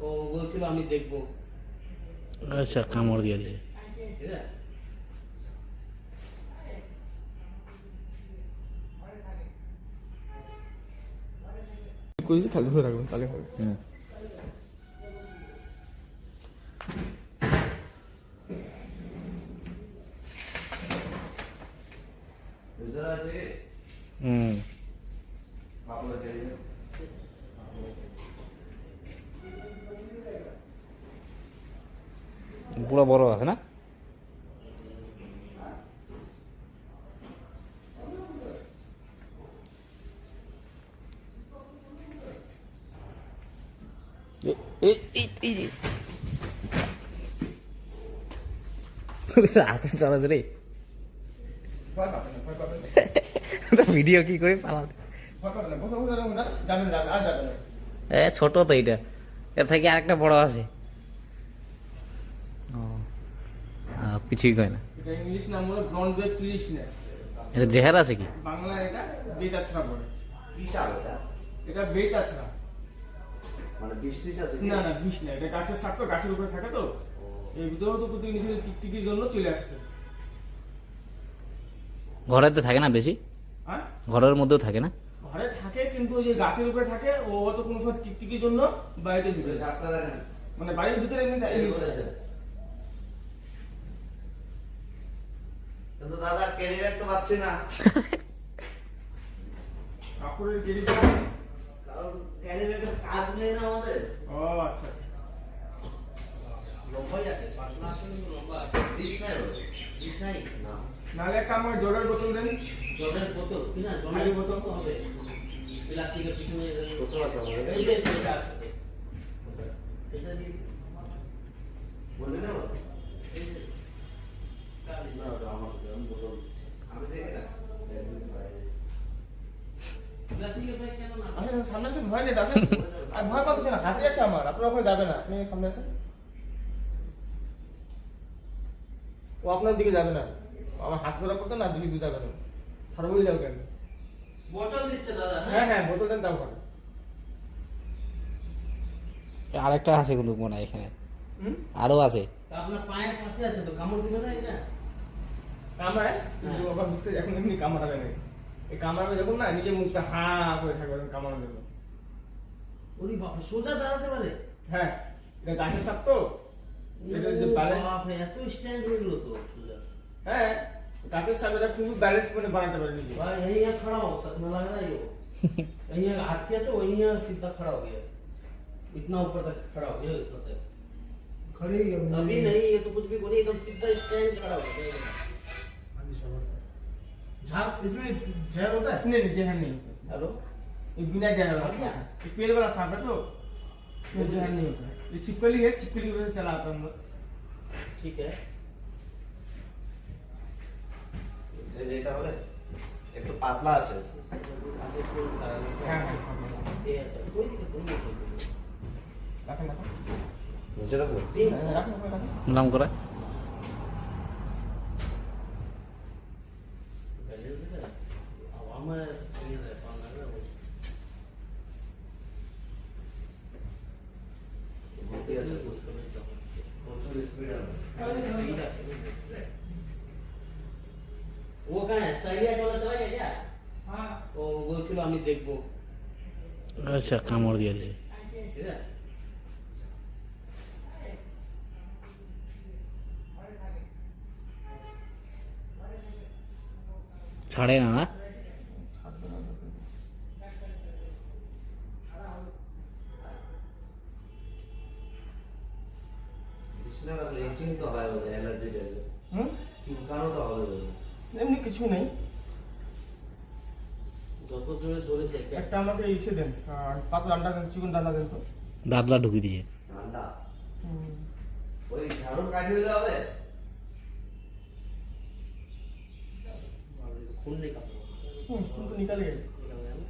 ও বলছিল আমি দেখবো। আচ্ছা, কামড় দিয়ে দিছে। ঠিক আছে, করেছি খালি ধরে রাখবেন তাহলে হবে। ভিতরে আছে কি? হুম। আপনার দেখে পুরো বড় আছে না? হাতে চলাছে রে। ভয় পাবেন না, ভয় পাবেন না। ভিডিও কি করে পালাতে? ভয় পাবেন না, বসে বসে রাখুন না, যাবেন যাবেন আর যাবেন না। ছোট তো এটা, এর থেকে আরেকটা বড় আছে। ও, কিছুই কয় না। এটা ইংলিশ নাম হলো ব্রন বেড ট্রিশনে। এটা জেহার আছে কি? বাংলা এটা বেট আছড়া বলে। বিশাল এটা, এটা বেট আছড়া। মানে 20 পিস আছে কি? না না, বিষ না, এটা গাছের সাপ তো, গাছের উপরে থাকে তো। এই ভিতরেও তো প্রতি নিচে টিকটিকির জন্য চলে আসছে। ঘরে তো থাকে না বেশি? হ্যাঁ, ঘরের মধ্যেও থাকে না? ঘরে থাকে কিন্তু ওই যে গাছের উপরে থাকে, ও হয়তো কোনো সময় টিকটিকির জন্য বাইরে ঢুকে যায়। ঝাপটা দেখেন মানে বাড়ির ভিতরে এমনি এই করেছে। কিন্তু দাদা ক্যারি ব্যাগ তো পাচ্ছি না, কাপড়ের কেড়ে। কারণ ক্যারি ব্যাগের কাজ নেই না আমাদের। ও আচ্ছা, লম্বাই আছে, 5 মাস কিন্তু লম্বা আছে। 20 নাই বলে, 20 নাই না। নাহলে একটা আমার জলের বোতল দেন। জলের বোতল কি না, খালি জলের বোতল বোতল তো হবে। প্লাস্টিকের পিছনে বোতল আছে আমাদের, এই যে এটা আছে, এটা দিয়ে বলে না এই যে না, ওটা আমার বোতল আমি দেখে না প্লাস্টিকের ব্যাগ কেন না। আসেন সামনে আসেন, ভয় নেই, আসেন। আর ভয় পাচ্ছেন না, হাতে আছে আমার, আপনার ওখানে যাবে না, আপনি সামনে আসেন। ও আপনার দিকে যাবে না, আমার হাত ধরা পড়ছে না, বেশি দূর যাবে না, সর্বই যাবে কেন। বোতল দিচ্ছে দাদা। হ্যাঁ হ্যাঁ, বোতল দেন, তাও হবে। আরেকটা আছে কিন্তু মনে হয় এখানে, হুম, আরো আছে। তা আপনার পায়ের পাশে আছে তো, কামড় দিবে না এটা? কামড়ায় কিন্তু হ্যাঁ। আবার বুঝতে এখন এমনি কামড়াবে না। এই কামড়াবে যখন না, নিজের মুখটা হা করে থাকবে কামড়ানোর জন্য। ওরে বাপ রে, সোজা দাঁড়াতে পারে? হ্যাঁ, এটা গাছের সাপ তো, এটা যে ব্যালেন্স। বাপ রে, এত স্ট্যান্ড হয়ে গেল তো সোজা। হ্যাঁ, গাছের সাপ এটা খুব ব্যালেন্স করে বানাতে পারে নিজে। भाई यही यहाँ खड़ा हो सकने लग रहा है ये, यही यहाँ हाथ किया तो वही यहाँ सीधा खड़ा हो गया, इतना ऊपर तक खड़ा हो गया, ऊपर तक खड़े ही हम अभी नहीं, ये तो कुछ भी नहीं, एकदम सीधा स्टैंड खड़ा हो गया। झाग इसमें जहर होता है। नहीं नहीं, जहर नहीं होता। हेलो, ये बिना जहर वाला बढ़िया। सांप है। ये पेड़ वाला सांप है तो ये जहर नहीं होता है। ये छिपकली है, छिपकली की वजह से चला आता है अंदर। ठीक है, এই যেটা হলে একটু পাতলা আছে, আচ্ছা একটু তারা হ্যাঁ হ্যাঁ, এই আছে ওই দিকে তুমি দেখো, রাখেন রাখেন। নিচে রাখো হ্যাঁ, রাখেন ওখানে রাখেন। নাম করে बैलेंस है हवा में ये रहता है ना वो बहुत ही अच्छा उसको नहीं चाहिए कौन सा स्पीड है वो कहाँ है, सही है, चला चला गया क्या? हाँ, ও বলছিল আমি দেখবো। আচ্ছা, কামড় দিয়ে দিছে। ঠিক আছে, ছাড়ে না না? বিছনা রাখলে ইচিং তো হয়, ওদের অ্যালার্জি দেবে, হুম, চুলকানো তো হবে ওদের। এমনি কিছু নেই। যত জোরে ধরেছে একটা আমাকে ইসে দেন, পাতলা আন্ডা দেন, চিকন ডান্ডা দেন তো। দাদলা ঢুকিয়ে দিছে। ঠান্ডা ওই ঝাড়ুর কাছে দিলে হবে, खून निकालो। खून तो निकल गया। निकल गया ना?